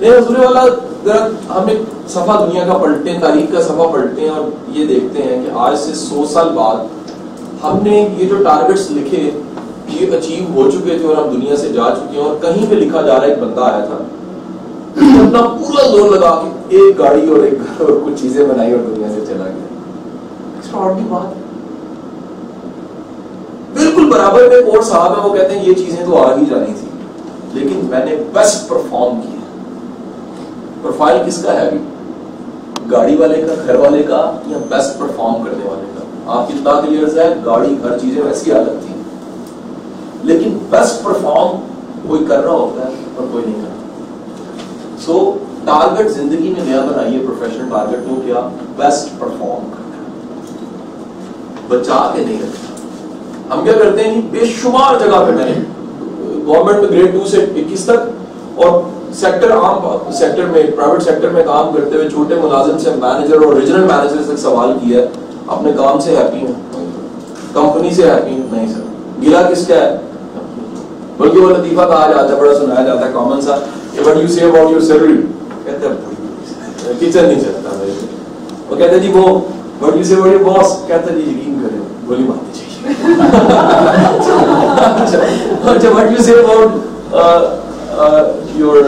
हजूर वाला हम एक सफा दुनिया का पलटते हैं, तारीख का सफा पलटते हैं और ये देखते हैं कि आज से 100 साल बाद हमने ये जो टारगेट्स लिखे ये अचीव हो चुके थे और हम दुनिया से जा चुके हैं। और कहीं पे लिखा जा रहा है, एक बंदा आया था अपना पूरा जोर लगा के एक गाड़ी और एक घर और कुछ चीजें बनाई और दुनिया से चला गया। एक्स्ट्राऑर्डिनरी बात। बिल्कुल बराबर में कोर्ट साहब है, वो कहते हैं ये चीजें तो आ ही जानी थी, लेकिन मैंने बेस्ट परफॉर्म किया। प्रोफाइल किसका है अभी? गाड़ी वाले का, घर वाले का, या बेस्ट परफॉर्म करने वाले का? आप कितना क्लियर है? गाड़ी घर चीजें वैसी हालत थी, लेकिन बेस्ट परफॉर्म कोई कर रहा होता है और कोई नहीं कर रहा। सो टारगेट जिंदगी में नया बनाइए, प्रोफेशनल टारगेट हो क्या? बेस्ट परफॉर्म करना, बचा के नहीं रखना। हम क्या करते हैं, बेशुमार जगह पे मैंने गवर्नमेंट में ग्रेड 2 से 21 तक और सेक्टर में, प्राइवेट सेक्टर में काम करते हुए छोटे मुलाजिम से मैनेजर और रीजनल मैनेजर तक सवाल किया है, अपने काम से हैप्पी हूँ, कंपनी से हैप्पी हूँ? नहीं सर। गिला किसका है? बल्कि वो लतीफा कहा जाता है, बड़ा सुनाया जाता है कॉमन सा, what you say about your salary, कहते हैं किचन नहीं चलता भाई। वो कहते जी वो what you say about your boss, कहते जी यकीन करें गोली मारनी चाहिए। अच्छा what you say about your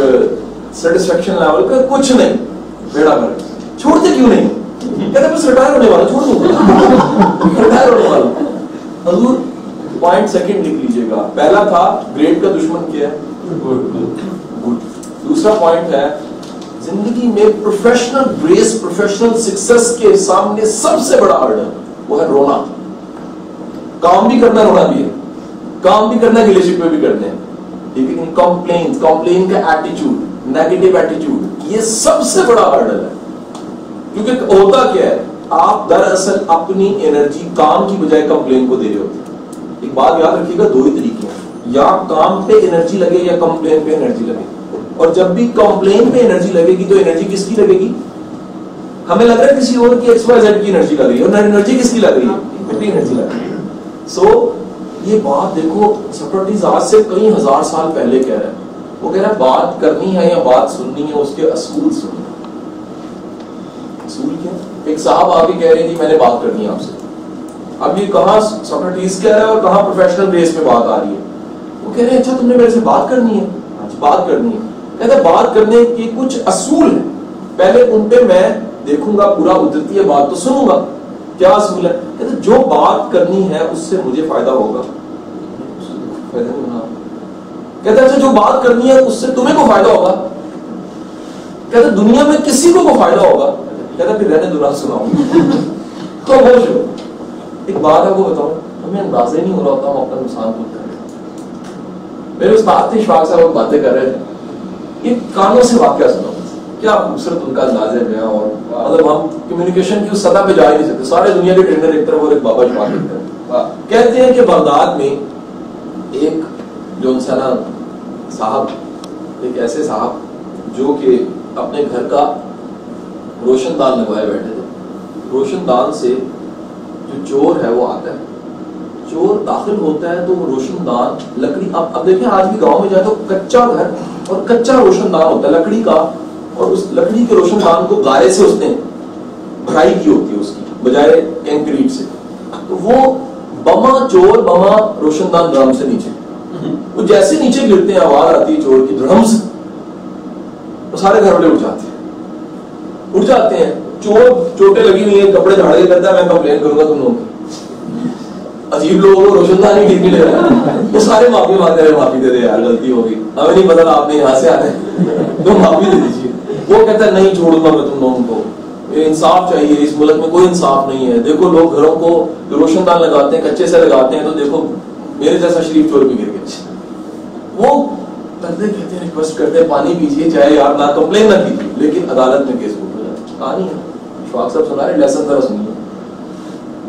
satisfaction level का, कुछ नहीं, बेड़ा कर छोड़ते क्यों नहीं? कहते बस रिटायर होने वाला, छोड़ दूंगा रिटायर होने वाला। हजूर पॉइंट सेकंड लिख लीजिएगा। पहला था ग्रेड का दुश्मन क्या है? गुड। दूसरा पॉइंट है जिंदगी में प्रोफेशनल ग्रेस, प्रोफेशनल सक्सेस के सामने सबसे बड़ा हर्डल वो है रोना। काम भी करना, रोना भी है। काम भी करना, रिलेशनशिप में भी करने हैं, लेकिन कंप्लेन का एटीट्यूड, नेगेटिव एटीट्यूड, ये सबसे बड़ा हर्डल है। क्योंकि होता क्या है, आप दरअसल अपनी एनर्जी काम की बजाय कंप्लेन को दे रहे होते हैं। एक बात याद रखिएगा, दो ही तरीके हैं, या काम पे एनर्जी लगे या कंप्लेन पे एनर्जी लगे। और जब भी कंप्लेन पे एनर्जी लगेगी तो एनर्जी किसकी लगेगी? हमें लग रहा है किसी और की, XYZ की एनर्जी लग रही है, और एनर्जी किसकी लग रही है? अपनी एनर्जी लग रही है। सो ये बात देखो, सोक्रेटिस आज से कई हजार साल पहले कह रहा है। वो कह रहा है बात करनी है या बात सुननी है, उसके असूल सुनना। असूल क्या? एक साहब आके कह रहे हैं जी मैंने बात करनी है आपसे। अब ये कहाँ सोक्रेटिस कह रहा है और कहाँ प्रोफेशनल बेस पे बात आ रही है? वो कह रहे हैं अच्छा तुमने मेरे से बात करनी है? आज बात करनी है। कहते बात करने के कुछ असूल है, पहले उन पे मैं देखूंगा, पूरा उतरती है बात तो सुनूंगा। क्या असूल है? कहते जो बात करनी है उससे मुझे फायदा होगा। कहते अच्छा जो बात करनी है उससे तुम्हें को फायदा होगा। कहते दुनिया में किसी को फायदा होगा। कहते फिर रहने दो, सुनाओ। तो होश हो। एक बात आपको बताऊं, हमें अंदाजा ही नहीं हो रहा होता हम अपना नुकसान खुद कर रहे हैं। मेरे उस्ताद थे शवाक साहब, बातें कर रहे थे, ये कानों से वाकया सुना, क्या खूबसूरत उनका अंदाज है। और मतलब हम कम्युनिकेशन की उस सतह पे जा ही नहीं सकते। सारे दुनिया के ट्रेनर एक तरफ और एक बाबा शवाक एक तरफ। कहते हैं कि बगदाद में एक जो ना साहब, एक ऐसे साहब जो कि अपने घर का रोशनदान लगवाए बैठे थे। रोशनदान से जो चोर है वो आता है, चोर दाखिल होता है तो वो रोशनदान लकड़ी, अब देखें आज भी गांव में जाए तो कच्चा घर और कच्चा रोशनदान होता है लकड़ी का, और उस लकड़ी के रोशनदान को गारे से उसने भराई की होती है उसकी बजाय कंक्रीट से। तो वो चोर बमा रोशनदान ड्रम से नीचे, वो जैसे नीचे गिरते हैं आवाज आती है चोर की ड्रम से, तो सारे घर वाले उठ जाते हैं। चोर चोटें लगी हुई है, कपड़े झाड़ के करता है मैं कंप्लेन करूंगा तुम लोगों की। अजीब लोगों को रोशनदान ही ठीक नहीं ले रहा है, वो सारे माफी मांगते हैं, माफी दे दे यार गलती होगी, हमें नहीं पता आपने यहाँ से आते तो माफी दे दीजिए। वो कहता है नहीं छोड़ूंगा मैं तुम लोगों को, इंसाफ चाहिए, इस मुल्क में कोई इंसाफ नहीं है। देखो लोग घरों को रोशनदान लगाते हैं, कच्चे से लगाते हैं, तो देखो मेरे जैसा शरीफ चोर भी गिर गया। वो कहते हैं रिक्वेस्ट करते हैं पानी पीजिए, चाहे यार ना कंप्लेन ना कीजिए, लेकिन अदालत में केस बुक हो जाता है। कहानी है शवाक साहब सुना रहे, लेसन जरा सुनिए।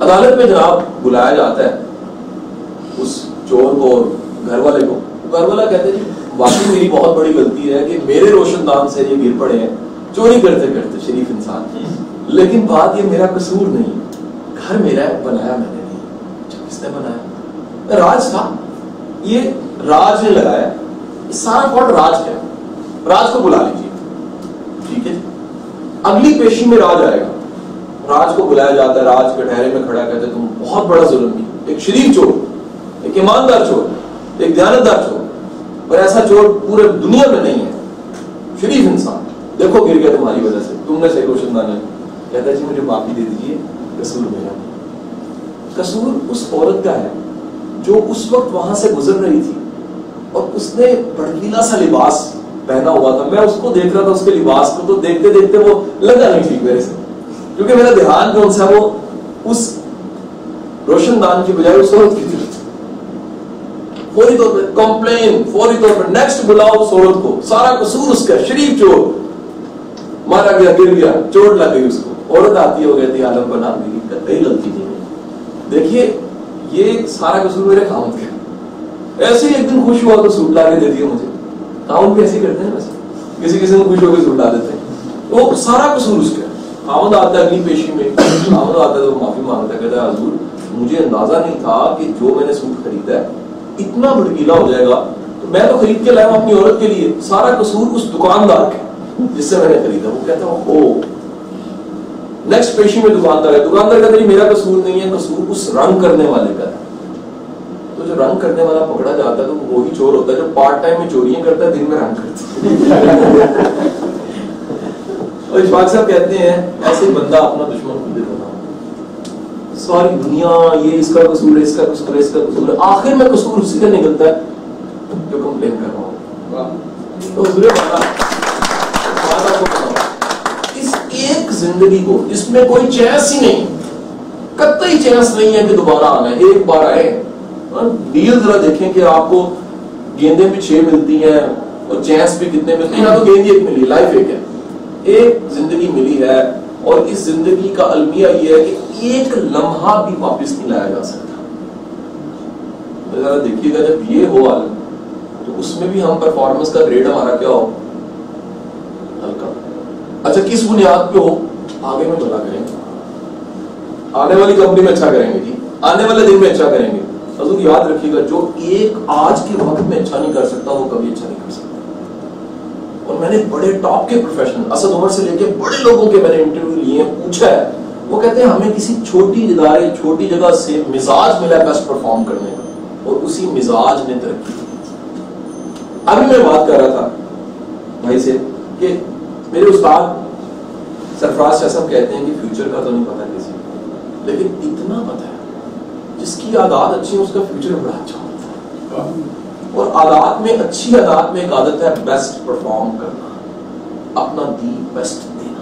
अदालत में जनाब बुलाया जाता है उस चोर को, घर वाले को। घर वाला कहते हैं वाकई मेरी बहुत बड़ी गलती है कि मेरे रोशनदान से ये गिर पड़े हैं, चोरी करते करते शरीफ इंसान, लेकिन बात ये मेरा कसूर नहीं, घर मेरा है, बनाया मैंने नहीं। किसने बनाया? राज था, ये राज ने लगाया, सारा फॉल्ट राज का। राज को बुला लीजिए, ٹھیک ہے. اگلی پیشی میں راج آئے گا. راج کو بلایا جاتا ہے, راج کٹہرے میں کھڑا کہتے تم بہت بڑا ظلم کی, ایک شریف چور, ایک ایماندار چور, ایک دیانتدار چور, اور ایسا چور پورے دنیا میں نہیں ہے, شریف انسان, دیکھو گر گیا تمہاری وجہ سے, تم نے صحیح روشن دانا. کہتا ہے جی مجھے معافی دے دیجیے, قصور میرا. قصور اس عورت کا ہے جو اس وقت وہاں سے گزر رہی تھی اور اس نے بڑکیلا سا لباس پہنا ہوا تھا. میں اس کو دیکھ رہا تھا, اس کے لباس کو, تو دیکھتے دیکھتے وہ لگا نہیں ٹھیک میرے سے, کیونکہ میرا دھیان کون سا, وہ اس روشن دان کی بجائے اس عورت کی طرف. فوری طور پہ کمپلین, فوری طور پر نیکسٹ بلاؤ اس عورت کو, سارا قصور اس کا, شریف چور, مارا گیا, گر گیا, چوٹ لگ گئی اس کو. عورت آتی ہے, وہ کہتی ہے عالم بنا دی, کئی غلطی نہیں. دیکھیے یہ سارا قصور میرے خاوند کا. ایسے ہی ایک دن خوش ہوا تو سوٹ لا کے دے دیا مجھے. خاوند بھی ایسے کرتے ہیں, ویسے کسی کسی نے خوش ہو کے سوٹ لا دیتے ہیں. وہ سارا قصور اس کا. خاوند آتا ہے اگلی پیشی میں, خاوند آتا ہے تو معافی مانگتا ہے, کہتا ہے حضور مجھے اندازہ نہیں تھا کہ جو میں نے سوٹ خریدا ہے اتنا بھڑکیلا ہو جائے گا, تو میں تو خرید کے لایا ہوں اپنی عورت کے لیے, سارا قصور اس دکاندار کا جس سے میں نے خریدا. وہ کہتا ہوں او. نیکسٹ پیشی میں دکاندار ہے, دکاندار کہتا ہے میرا قصور نہیں ہے, قصور اس رنگ کرنے والے کا ہے. تو جو رنگ کرنے والا پکڑا جاتا ہے تو وہی چور ہوتا ہے جو پارٹ ٹائم میں چوریاں کرتا ہے, دن میں رنگ کرتا ہے. اور اشفاق صاحب کہتے ہیں ایسے بندہ اپنا دشمن خود بنا. ساری دنیا یہ اس کا قصور ہے, اس کا قصور ہے, اس کا قصور ہے, آخر میں قصور اسی کا نکلتا ہے جو کمپلین کر رہا ہوں. تو حضور اس ایک زندگی کو, اس میں کوئی چانس ہی نہیں, قطعی چانس نہیں ہے کہ دوبارہ آنا ہے. ایک بار آئے, ڈیل ذرا دیکھیں کہ آپ کو گیندیں بھی 6 ملتی ہیں اور چانس بھی کتنے ملتے ہیں. یہاں تو گیند ایک ملی, لائف ایک ہے, ایک زندگی ملی ہے, اور اس زندگی کا المیہ یہ ہے کہ ایک لمحہ بھی واپس نہیں لایا جا سکتا. ذرا دیکھیے گا جب یہ ہو عالم, تو اس میں بھی ہم پرفارمنس کا گریڈ ہمارا کیا ہو, ہلکا. اچھا کس بنیاد پہ ہو, آگے میں بلا کریں گے, آنے والی کمپنی میں اچھا کریں گے جی, آنے والے دن میں اچھا کریں گے. حضور یاد رکھیے گا جو ایک آج کے وقت میں اچھا نہیں کر سکتا وہ کبھی اچھا نہیں کر سکتا. اور میں نے بڑے ٹاپ کے پروفیشنل, اسد عمر سے لے کے بڑے لوگوں کے میں نے انٹرویو لیے ہیں, پوچھا ہے, وہ کہتے ہیں ہمیں کسی چھوٹی ادارے, چھوٹی جگہ سے مزاج ملا بیسٹ پرفارم کرنے کا, اور اسی مزاج نے ترقی کی. ابھی میں بات کر رہا تھا بھائی سے کہ میرے استاد سرفراز شاہ صاحب کہتے ہیں کہ فیوچر کا تو نہیں پتا کسی کو, لیکن اتنا پتا ہے جس کی عادات اچھی ہے اس کا فیوچر بڑا اچھا ہوتا ہے. اور عادات میں, اچھی عادات میں ایک عادت ہے بیسٹ پرفارم کرنا, اپنا دی بیسٹ دینا.